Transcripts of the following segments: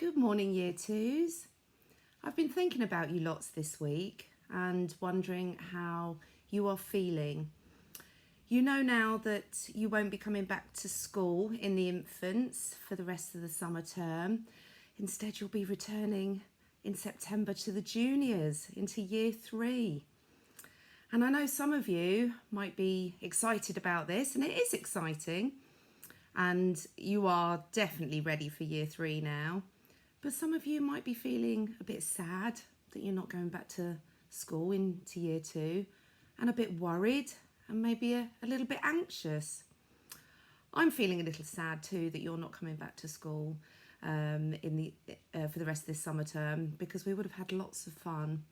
Good morning, Year 2s. I've been thinking about you lots this week and wondering how you are feeling. You know now that you won't be coming back to school in the infants for the rest of the summer term. Instead, you'll be returning in September to the juniors, into Year 3. And I know some of you might be excited about this, and it is exciting. And you are definitely ready for Year 3 now. But some of you might be feeling a bit sad that you're not going back to school into Year 2 and a bit worried and maybe a little bit anxious. I'm feeling a little sad too that you're not coming back to school for the rest of this summer term, because we would have had lots of fun.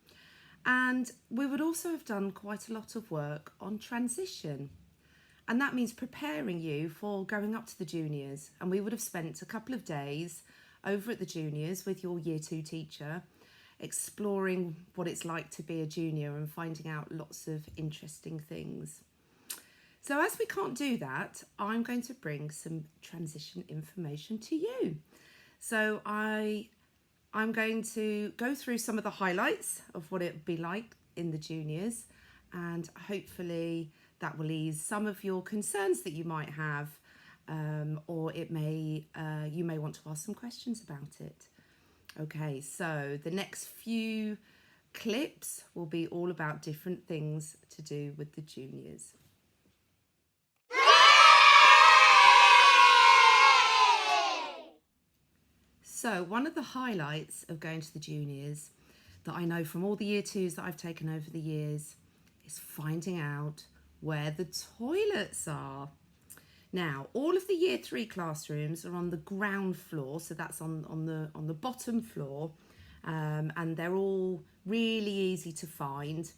And we would also have done quite a lot of work on transition. And that means preparing you for going up to the juniors. And we would have spent a couple of days over at the juniors with your Year 2 teacher, exploring what it's like to be a junior and finding out lots of interesting things. So as we can't do that, I'm going to bring some transition information to you. So I'm going to go through some of the highlights of what it would be like in the juniors, and hopefully that will ease some of your concerns that you might have, or you may want to ask some questions about it. Okay, so the next few clips will be all about different things to do with the juniors. So one of the highlights of going to the juniors that I know from all the Year 2s that I've taken over the years is finding out where the toilets are. Now, all of the Year 3 classrooms are on the ground floor, so that's on the bottom floor, and they're all really easy to find.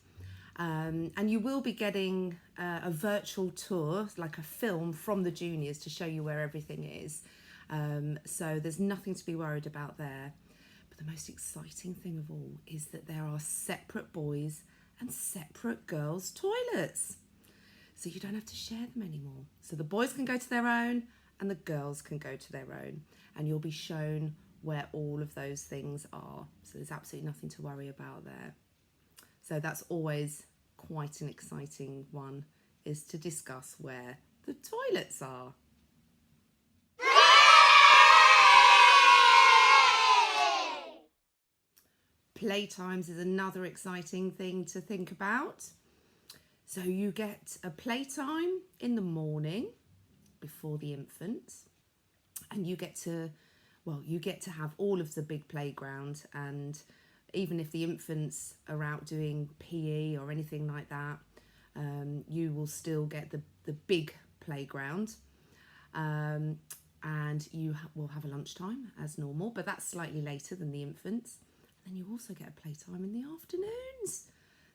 And you will be getting a virtual tour, like a film from the juniors to show you where everything is. So there's nothing to be worried about there. But the most exciting thing of all is that there are separate boys and separate girls' toilets. So you don't have to share them anymore. So the boys can go to their own and the girls can go to their own. And you'll be shown where all of those things are. So there's absolutely nothing to worry about there. So that's always quite an exciting one, is to discuss where the toilets are. Playtimes is another exciting thing to think about. So you get a playtime in the morning before the infants, and you get to have all of the big playground, and even if the infants are out doing PE or anything like that, you will still get the big playground, and you will have a lunchtime as normal, but that's slightly later than the infants. And then you also get a playtime in the afternoons.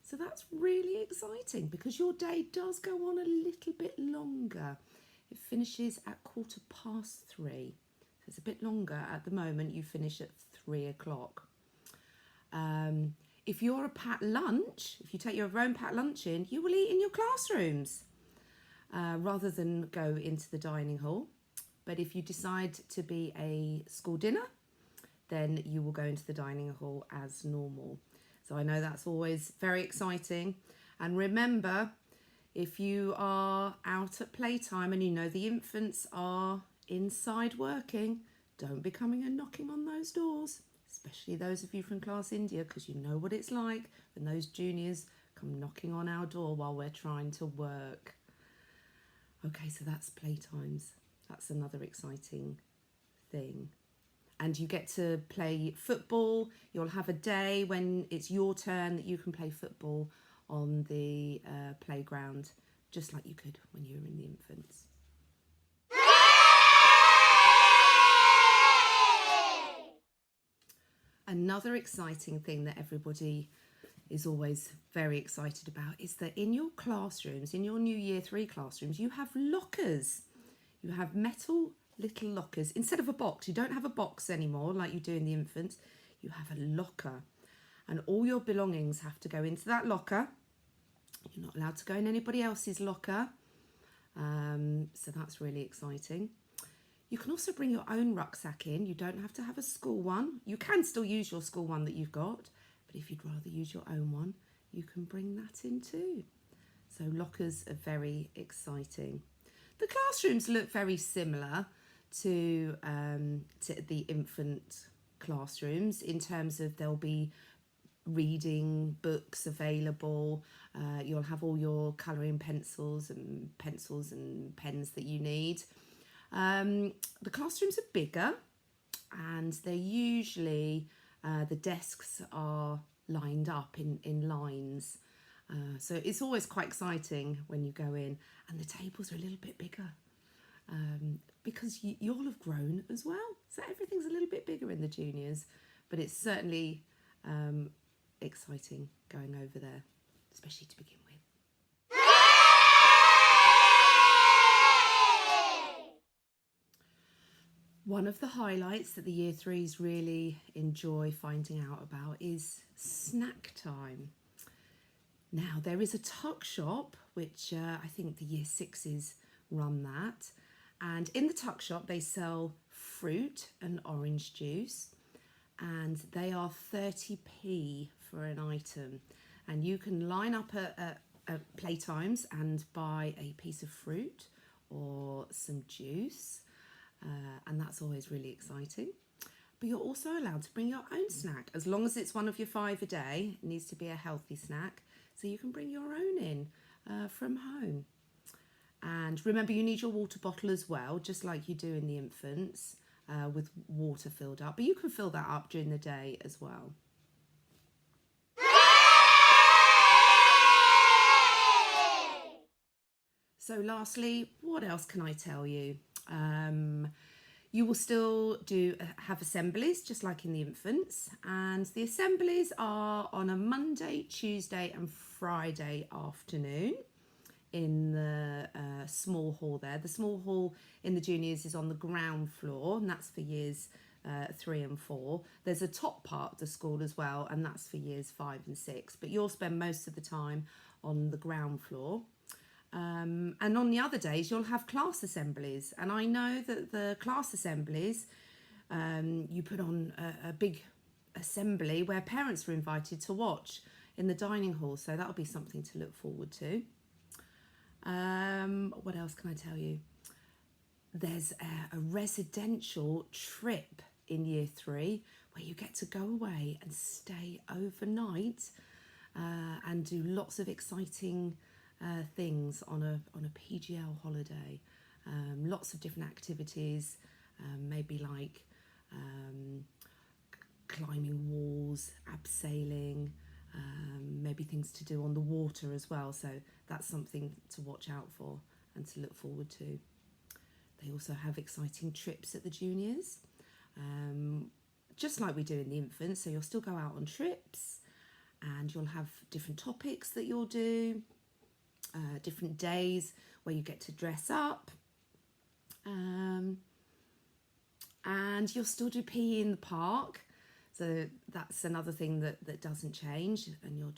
So that's really exciting because your day does go on a little bit longer. It finishes at 3:15. So it's a bit longer at the moment. You finish at 3 o'clock. If you're a packed lunch, if you take your own packed lunch in, you will eat in your classrooms rather than go into the dining hall. But if you decide to be a school dinner, then you will go into the dining hall as normal. So I know that's always very exciting. And remember, if you are out at playtime and you know the infants are inside working, don't be coming and knocking on those doors, especially those of you from Class India, because you know what it's like when those juniors come knocking on our door while we're trying to work. Okay, so that's playtimes. That's another exciting thing. And you get to play football. You'll have a day when it's your turn that you can play football on the playground, just like you could when you were in the infants. Another exciting thing that everybody is always very excited about is that in your classrooms, in your new Year 3 classrooms, you have lockers. You have metal little lockers. Instead of a box, you don't have a box anymore like you do in the infants. You have a locker, and all your belongings have to go into that locker. You're not allowed to go in anybody else's locker, so that's really exciting. You can also bring your own rucksack in. You don't have to have a school one. You can still use your school one that you've got, but if you'd rather use your own one, you can bring that in too. So lockers are very exciting. The classrooms look very similar to the infant classrooms in terms of there'll be reading books available. You'll have all your colouring pencils and pens that you need. The classrooms are bigger, and they're usually the desks are lined up in lines. So it's always quite exciting when you go in, and the tables are a little bit bigger because you all have grown as well. So everything's a little bit bigger in the juniors, but it's certainly exciting going over there, especially to begin with. One of the highlights that the Year 3s really enjoy finding out about is snack time. Now, there is a tuck shop, which I think the Year 6s run that. And in the tuck shop, they sell fruit and orange juice, and they are 30p for an item. And you can line up at Playtimes and buy a piece of fruit or some juice. And that's always really exciting. But you're also allowed to bring your own snack, as long as it's one of your 5 a day. It needs to be a healthy snack, so you can bring your own in from home. And remember, you need your water bottle as well, just like you do in the infants, with water filled up. But you can fill that up during the day as well. So lastly, what else can I tell you? You will still have assemblies, just like in the infants, and the assemblies are on a Monday, Tuesday and Friday afternoon in the small hall there. The small hall in the juniors is on the ground floor, and that's for years 3 and 4. There's a top part of the school as well, and that's for years 5 and 6, but you'll spend most of the time on the ground floor. And on the other days, you'll have class assemblies. And I know that the class assemblies, you put on a big assembly where parents are invited to watch in the dining hall. So that'll be something to look forward to. What else can I tell you? There's a residential trip in Year 3 where you get to go away and stay overnight and do lots of exciting things on a PGL holiday. Lots of different activities, maybe like climbing walls, abseiling, maybe things to do on the water as well. So that's something to watch out for and to look forward to. They also have exciting trips at the juniors, just like we do in the infants. So you'll still go out on trips, and you'll have different topics that you'll do. Different days where you get to dress up, and you'll still do PE in the park, so that's another thing that doesn't change, and you'll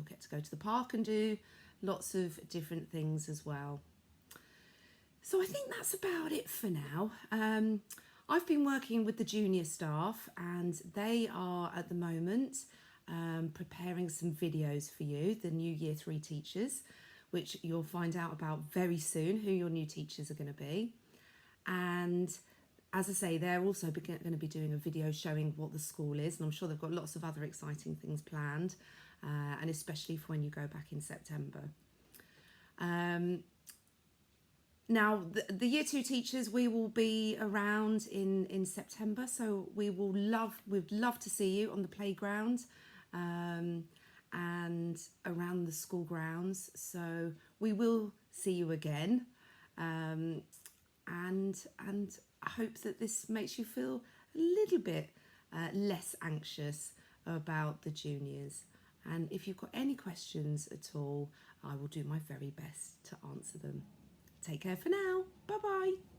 get to go to the park and do lots of different things as well. So I think that's about it for now. I've been working with the junior staff, and they are at the moment preparing some videos for you, the new Year 3 teachers, which you'll find out about very soon, who your new teachers are going to be. And as I say, they're also going to be doing a video showing what the school is, and I'm sure they've got lots of other exciting things planned, and especially for when you go back in September. Now, the Year 2 teachers, we will be around in September, so we'd love to see you on the playground and around the school grounds. So we will see you again, and I hope that this makes you feel a little bit less anxious about the juniors. And if you've got any questions at all, I will do my very best to answer them. Take care for now. Bye bye.